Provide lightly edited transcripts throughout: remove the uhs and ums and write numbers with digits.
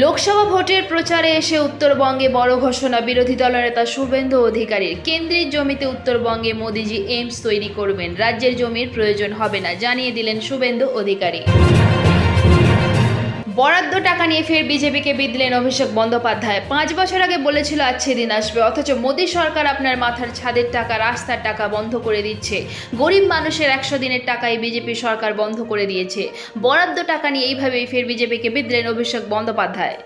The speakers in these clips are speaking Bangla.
লোকসভা ভোটের প্রচারে এসে উত্তরবঙ্গে বড় ঘোষণা বিরোধী দলনেতা শুভেন্দু অধিকারীর। কেন্দ্রের জমিতে উত্তরবঙ্গে মোদিজি এইমস তৈরি করবেন, রাজ্যের জমির প্রয়োজন হবে না, জানিয়ে দিলেন শুভেন্দু অধিকারী। বরাদ্দ টাকা নিয়ে ফের বিজেপিকে বিঁধলেন অভিষেক বন্দ্যোপাধ্যায়। 5 বছর আগে বলেছিল আজকে দিন আসবে, অথচ মোদী সরকার আপনার মাথার ছাদের টাকা, রাস্তার টাকা বন্ধ করে দিচ্ছে। গরিব মানুষের 100 দিনের টাকাই বিজেপি সরকার বন্ধ করে দিয়েছে। বরাদ্দ টাকা নিয়ে এইভাবেই ফের বিজেপিকে বিঁধলেন অভিষেক বন্দ্যোপাধ্যায়।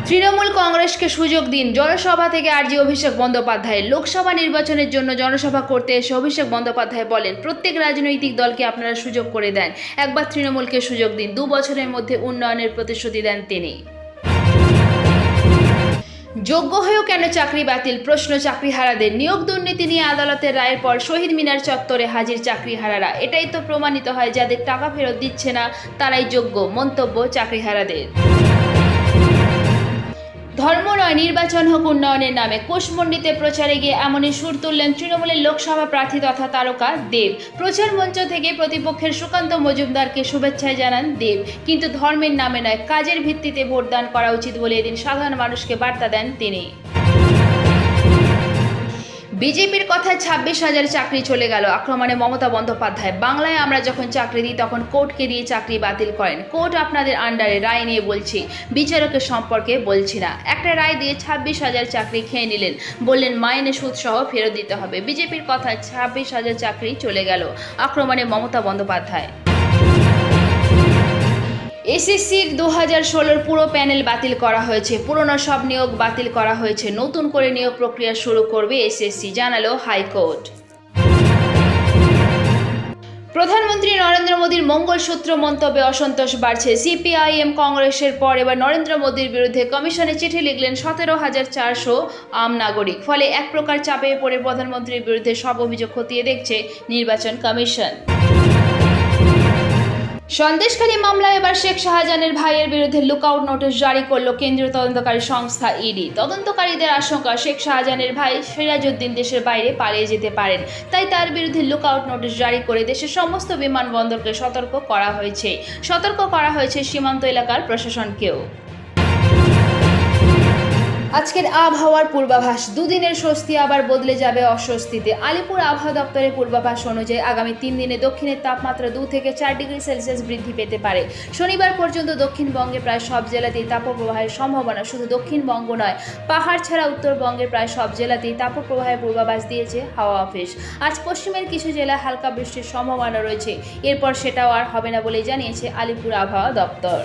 তৃণমূল কংগ্রেসকে সুযোগ দিন, জনসভা থেকে আর্জি অভিষেক বন্দ্যোপাধ্যায়। লোকসভা নির্বাচনের জন্য জনসভা করতে এসে অভিষেক বন্দ্যোপাধ্যায় বলেন, প্রত্যেক রাজনৈতিক দলকে আপনারা সুযোগ করে দেন, একবার তৃণমূলকে সুযোগ দিন। 2 বছরের মধ্যে উন্নয়নের প্রতিশ্রুতি দেন তিনি। যোগ্য হয়েও কেন চাকরি বাতিল, প্রশ্ন চাকরিহারাদের। নিয়োগ দুর্নীতি নিয়ে আদালতের রায়ের পর শহীদ মিনার চত্বরে হাজির চাকরিহারারা। এটাই তো প্রমাণিত হয় যাদের টাকা ফেরত দিচ্ছে না তারাই যোগ্য, মন্তব্য চাকরিহারাদের। ধর্ম নয়, নির্বাচন হোক উন্নয়নের নামে। কোষমন্ডিতে প্রচারে গিয়ে এমনই সুর তুললেন তৃণমূলের লোকসভা প্রার্থী তথা তারকা দেব। প্রচার মঞ্চ থেকে প্রতিপক্ষের সুকান্ত মজুমদারকে শুভেচ্ছায় জানান দেব, কিন্তু ধর্মের নামে নয়, কাজের ভিত্তিতে ভোটদান করা উচিত বলে এদিন সাধারণ মানুষকে বার্তা দেন তিনি। বিজেপির কথায় 26,000 চাকরি চলে গেল, আক্রমণে মমতা বন্দ্যোপাধ্যায়। বাংলায় আমরা যখন চাকরি দিই তখন কোর্টকে দিয়ে চাকরি বাতিল করেন। কোর্ট আপনাদের আন্ডারে, রায় নিয়ে বলছি, বিচারকের সম্পর্কে বলছি না। একটা রায় দিয়ে 26,000 চাকরি খেয়ে নিলেন, বললেন মাইনে সুদ সহ ফেরত দিতে হবে। বিজেপির কথায় 26,000 চাকরি চলে গেল, আক্রমণে মমতা বন্দ্যোপাধ্যায়। এসএসসির 2016 পুরো প্যানেল বাতিল করা হয়েছে, পুরনো সব নিয়োগ বাতিল করা হয়েছে, নতুন করে নিয়োগ প্রক্রিয়া শুরু করবে এসএসসি, জানালো হাইকোর্ট। প্রধানমন্ত্রী নরেন্দ্র মোদীর মঙ্গলসূত্র মন্তব্যে অসন্তোষ বাড়ছে। সিপিআইএম কংগ্রেসের পর এবার নরেন্দ্র মোদীর বিরুদ্ধে কমিশনে চিঠি লিখলেন 17,400 আম নাগরিক। ফলে এক প্রকার চাপে পড়ে প্রধানমন্ত্রীর বিরুদ্ধে সব অভিযোগ খতিয়ে দেখছে নির্বাচন কমিশন। সন্দেশখালী মামলায় এবার শেখ শাহজাহানের ভাইয়ের বিরুদ্ধে লুকআউট নোটিশ জারি করল কেন্দ্রীয় তদন্তকারী সংস্থা ইডি। তদন্তকারীদের আশঙ্কা শেখ শাহজাহানের ভাই সিরাজউদ্দিন দেশের বাইরে পালিয়ে যেতে পারেন, তাই তার বিরুদ্ধে লুকআউট নোটিশ জারি করে দেশের সমস্ত বিমানবন্দরকে সতর্ক করা হয়েছে সীমান্ত এলাকার প্রশাসনকেও। আজকের আবহাওয়ার পূর্বাভাস, দুদিনের স্বস্তি আবার বদলে যাবে অস্বস্তিতে। আলিপুর আবহাওয়া দপ্তরের পূর্বাভাস অনুযায়ী আগামী 3 দিনে দক্ষিণের তাপমাত্রা 2 থেকে 4 ডিগ্রি সেলসিয়াস বৃদ্ধি পেতে পারে। শনিবার পর্যন্ত দক্ষিণবঙ্গে প্রায় সব জেলাতেই তাপপ্রবাহের সম্ভাবনা। শুধু দক্ষিণবঙ্গ নয়, পাহাড় ছাড়া উত্তরবঙ্গের প্রায় সব জেলাতেই তাপপ্রবাহের পূর্বাভাস দিয়েছে হাওয়া অফিস। আজ পশ্চিমের কিছু জেলায় হালকা বৃষ্টির সম্ভাবনা রয়েছে, এরপর সেটাও আর হবে না বলে জানিয়েছে আলিপুর আবহাওয়া দপ্তর।